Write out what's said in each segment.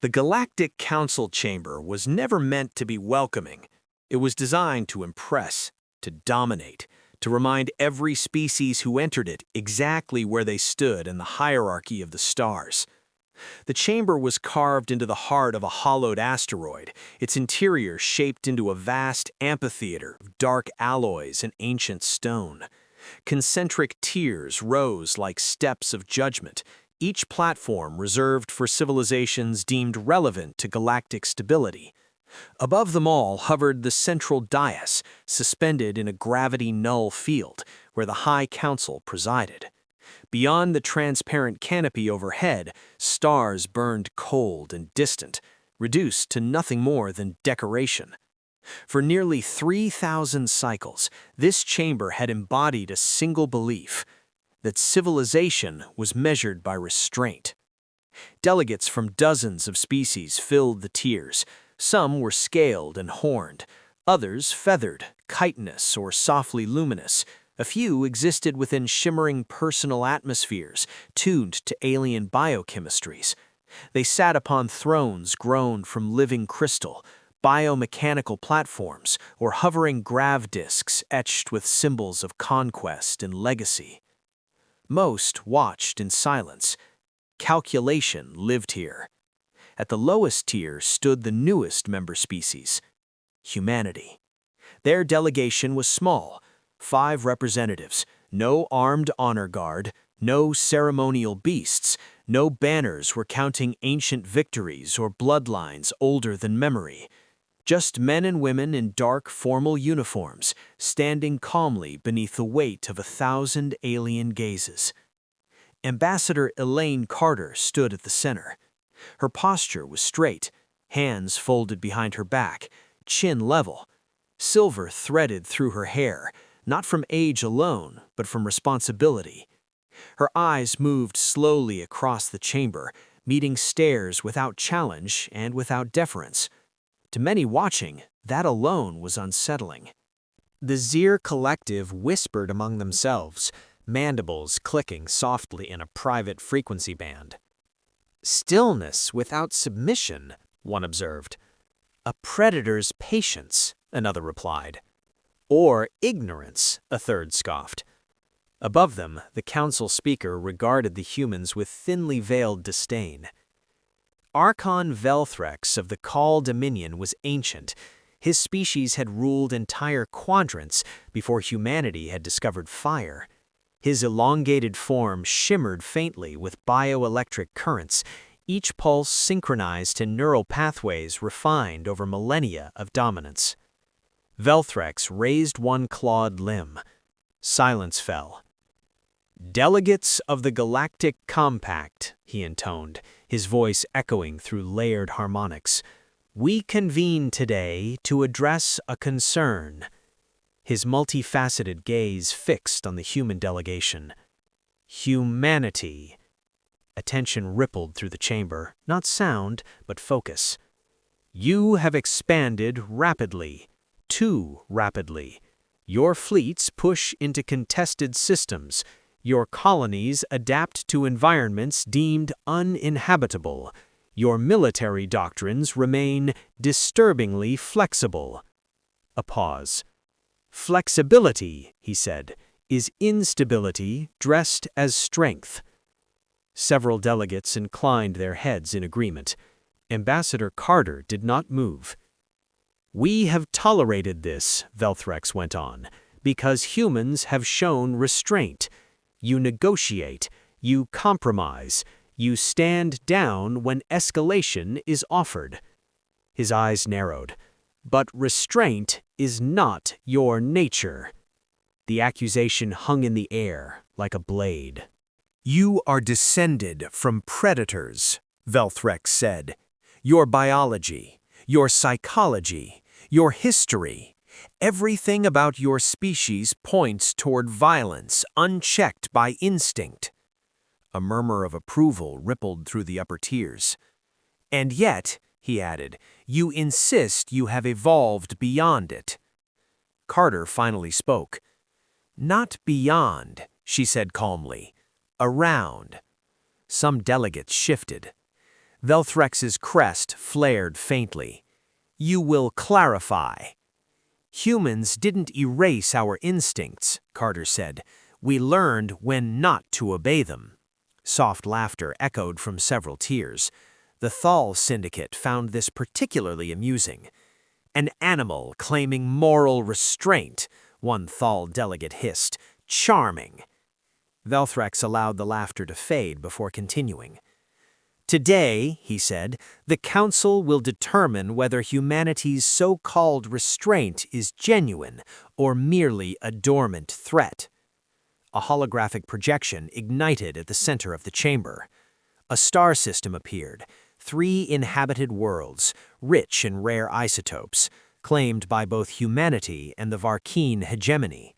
The Galactic Council Chamber was never meant to be welcoming. It was designed to impress, to dominate, to remind every species who entered it exactly where they stood in the hierarchy of the stars. The chamber was carved into the heart of a hollowed asteroid, its interior shaped into a vast amphitheater of dark alloys and ancient stone. Concentric tiers rose like steps of judgment, each platform reserved for civilizations deemed relevant to galactic stability. Above them all hovered the central dais, suspended in a gravity-null field, where the High Council presided. Beyond the transparent canopy overhead, stars burned cold and distant, reduced to nothing more than decoration. For nearly 3,000 cycles, this chamber had embodied a single belief: that civilization was measured by restraint. Delegates from dozens of species filled the tiers. Some were scaled and horned, others feathered, chitinous, or softly luminous. A few existed within shimmering personal atmospheres, tuned to alien biochemistries. They sat upon thrones grown from living crystal, biomechanical platforms, or hovering grav discs etched with symbols of conquest and legacy. Most watched in silence. Calculation lived here. At the lowest tier stood the newest member species, humanity. Their delegation was small, 5 representatives, no armed honor guard, no ceremonial beasts, no banners recounting ancient victories or bloodlines older than memory. Just men and women in dark, formal uniforms, standing calmly beneath the weight of 1,000 alien gazes. Ambassador Elaine Carter stood at the center. Her posture was straight, hands folded behind her back, chin level. Silver threaded through her hair, not from age alone, but from responsibility. Her eyes moved slowly across the chamber, meeting stares without challenge and without deference. To many watching, that alone was unsettling. The Zir collective whispered among themselves, mandibles clicking softly in a private frequency band. "Stillness without submission," one observed. "A predator's patience," another replied. "Or ignorance," a third scoffed. Above them, the council speaker regarded the humans with thinly veiled disdain. Archon Velthrex of the Kal Dominion was ancient. His species had ruled entire quadrants before humanity had discovered fire. His elongated form shimmered faintly with bioelectric currents, each pulse synchronized to neural pathways refined over millennia of dominance. Velthrex raised one clawed limb. Silence fell. "Delegates of the Galactic Compact," he intoned, his voice echoing through layered harmonics, "we convene today to address a concern." His multifaceted gaze fixed on the human delegation. Humanity. Attention rippled through the chamber, not sound, but focus. "You have expanded rapidly, too rapidly. Your fleets push into contested systems. Your colonies adapt to environments deemed uninhabitable. Your military doctrines remain disturbingly flexible." A pause. "Flexibility," he said, "is instability dressed as strength." Several delegates inclined their heads in agreement. Ambassador Carter did not move. "We have tolerated this," Velthrex went on, "because humans have shown restraint. You negotiate, you compromise, you stand down when escalation is offered." His eyes narrowed. "But restraint is not your nature." The accusation hung in the air like a blade. "You are descended from predators," Velthrex said. "Your biology, your psychology, your history, everything about your species points toward violence unchecked by instinct." A murmur of approval rippled through the upper tiers. "And yet," he added, "you insist you have evolved beyond it." Carter finally spoke. "Not beyond," she said calmly. "Around." Some delegates shifted. Velthrex's crest flared faintly. "You will clarify." "Humans didn't erase our instincts," Carter said. "We learned when not to obey them." Soft laughter echoed from several tiers. The Thal Syndicate found this particularly amusing. "An animal claiming moral restraint," one Thal delegate hissed. "Charming." Velthrex allowed the laughter to fade before continuing. "Today," he said, "the Council will determine whether humanity's so-called restraint is genuine or merely a dormant threat." A holographic projection ignited at the center of the chamber. A star system appeared, 3 inhabited worlds, rich in rare isotopes, claimed by both humanity and the Varkeen hegemony.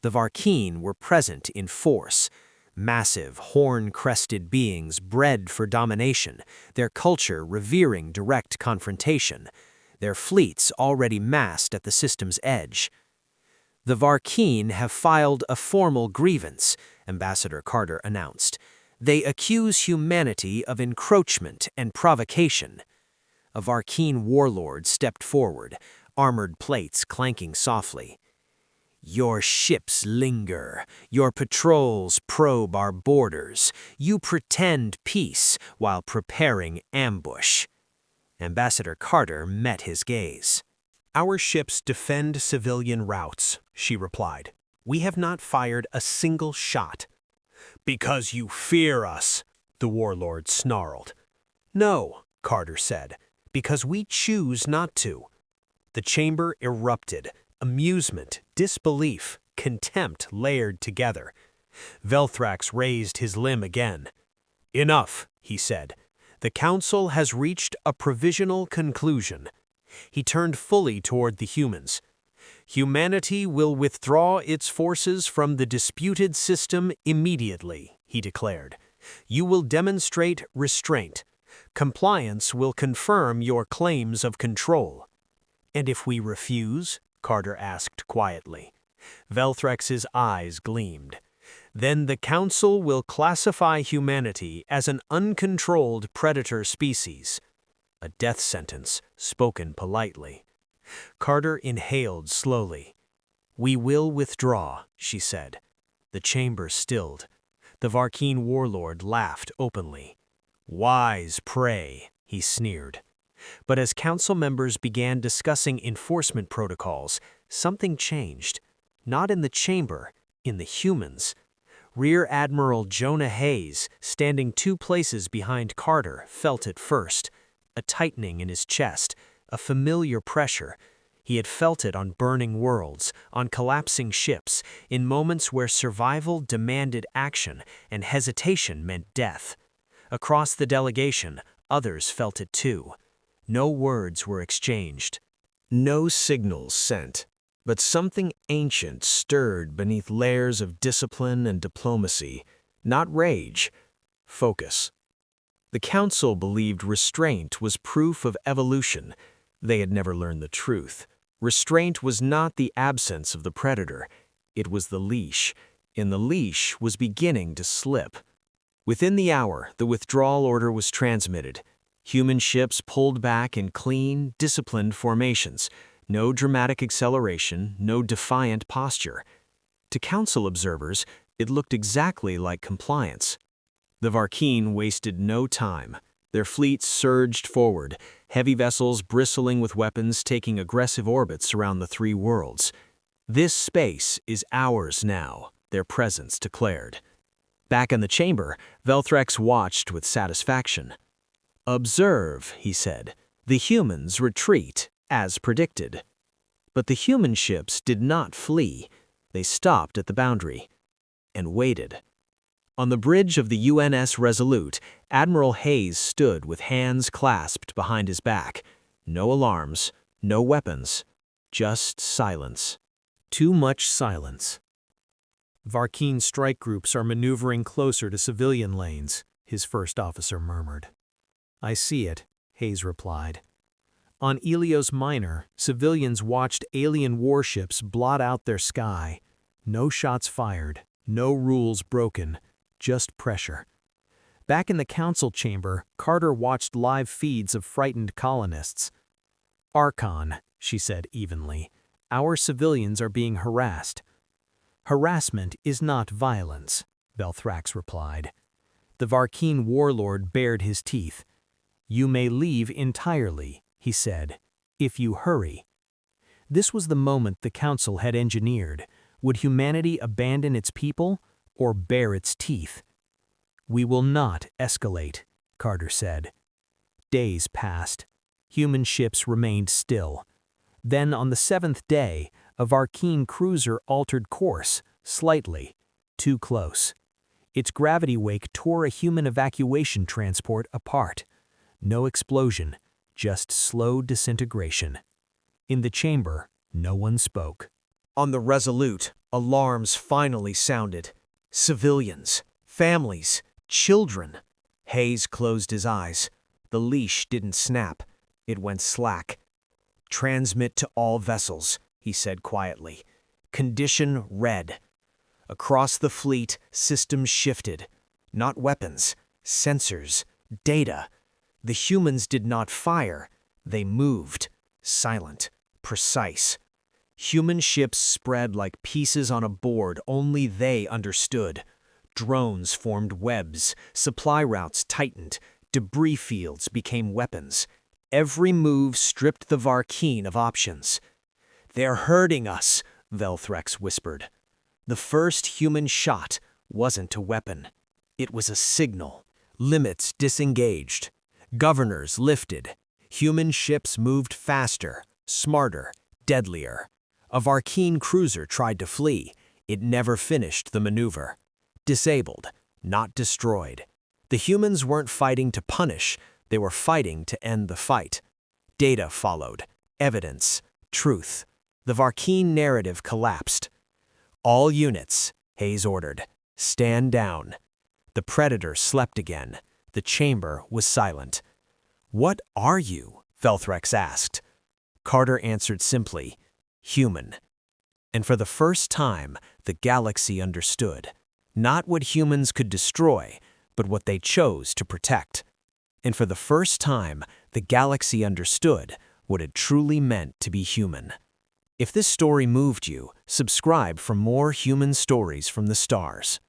The Varkeen were present in force, massive, horn-crested beings bred for domination, their culture revering direct confrontation, their fleets already massed at the system's edge. "The Varkeen have filed a formal grievance," Ambassador Carter announced. "They accuse humanity of encroachment and provocation." A Varkeen warlord stepped forward, armored plates clanking softly. "Your ships linger, your patrols probe our borders, you pretend peace while preparing ambush." Ambassador Carter met his gaze. "Our ships defend civilian routes," she replied. "We have not fired a single shot." "Because you fear us," the warlord snarled. "No," Carter said, "because we choose not to." The chamber erupted. Amusement, disbelief, contempt layered together. Velthrax raised his limb again. "Enough," he said. "The Council has reached a provisional conclusion." He turned fully toward the humans. "Humanity will withdraw its forces from the disputed system immediately," he declared. "You will demonstrate restraint. Compliance will confirm your claims of control." "And if we refuse?" Carter asked quietly. Velthrex's eyes gleamed. "Then the Council will classify humanity as an uncontrolled predator species." A death sentence, spoken politely. Carter inhaled slowly. "We will withdraw," she said. The chamber stilled. The Varkeen warlord laughed openly. "Wise prey," he sneered. But as council members began discussing enforcement protocols, something changed. Not in the chamber, in the humans. Rear Admiral Jonah Hayes, standing 2 places behind Carter, felt it first. A tightening in his chest, a familiar pressure. He had felt it on burning worlds, on collapsing ships, in moments where survival demanded action and hesitation meant death. Across the delegation, others felt it too. No words were exchanged. No signals sent. But something ancient stirred beneath layers of discipline and diplomacy. Not rage, focus. The Council believed restraint was proof of evolution. They had never learned the truth. Restraint was not the absence of the predator. It was the leash, and the leash was beginning to slip. Within the hour, the withdrawal order was transmitted. Human ships pulled back in clean, disciplined formations. No dramatic acceleration, no defiant posture. To Council observers, it looked exactly like compliance. The Varkeen wasted no time. Their fleets surged forward, heavy vessels bristling with weapons taking aggressive orbits around the 3 worlds. "This space is ours now," their presence declared. Back in the chamber, Velthrex watched with satisfaction. "Observe," he said. "The humans retreat, as predicted." But the human ships did not flee. They stopped at the boundary and waited. On the bridge of the UNS Resolute, Admiral Hayes stood with hands clasped behind his back. No alarms, no weapons, just silence. Too much silence. "Varkeen strike groups are maneuvering closer to civilian lanes," his first officer murmured. "I see it," Hayes replied. On Ilios Minor, civilians watched alien warships blot out their sky. No shots fired, no rules broken, just pressure. Back in the council chamber, Carter watched live feeds of frightened colonists. "Archon," she said evenly, "our civilians are being harassed." "Harassment is not violence," Velthrax replied. The Varkeen warlord bared his teeth. "You may leave entirely," he said, "if you hurry." This was the moment the council had engineered. Would humanity abandon its people or bare its teeth? "We will not escalate," Carter said. Days passed. Human ships remained still. Then on the 7th day, a Varkeen cruiser altered course, slightly, too close. Its gravity wake tore a human evacuation transport apart. No explosion, just slow disintegration. In the chamber, no one spoke. On the Resolute, alarms finally sounded. Civilians, families, children. Hayes closed his eyes. The leash didn't snap. It went slack. "Transmit to all vessels," he said quietly. "Condition red." Across the fleet, systems shifted. Not weapons, sensors, data. The humans did not fire. They moved, silent, precise. Human ships spread like pieces on a board only they understood. Drones formed webs, supply routes tightened, debris fields became weapons. Every move stripped the Varkeen of options. "They're hurting us," Velthrax whispered. The first human shot wasn't a weapon. It was a signal. Limits disengaged. Governors lifted. Human ships moved faster, smarter, deadlier. A Varkeen cruiser tried to flee. It never finished the maneuver. Disabled, not destroyed. The humans weren't fighting to punish. They were fighting to end the fight. Data followed. Evidence. Truth. The Varkeen narrative collapsed. "All units," Hayes ordered, "stand down." The Predator slept again. The chamber was silent. "What are you?" Velthrax asked. Carter answered simply, "Human." And for the first time, the galaxy understood. Not what humans could destroy, but what they chose to protect. And for the first time, the galaxy understood what it truly meant to be human. If this story moved you, subscribe for more human stories from the stars.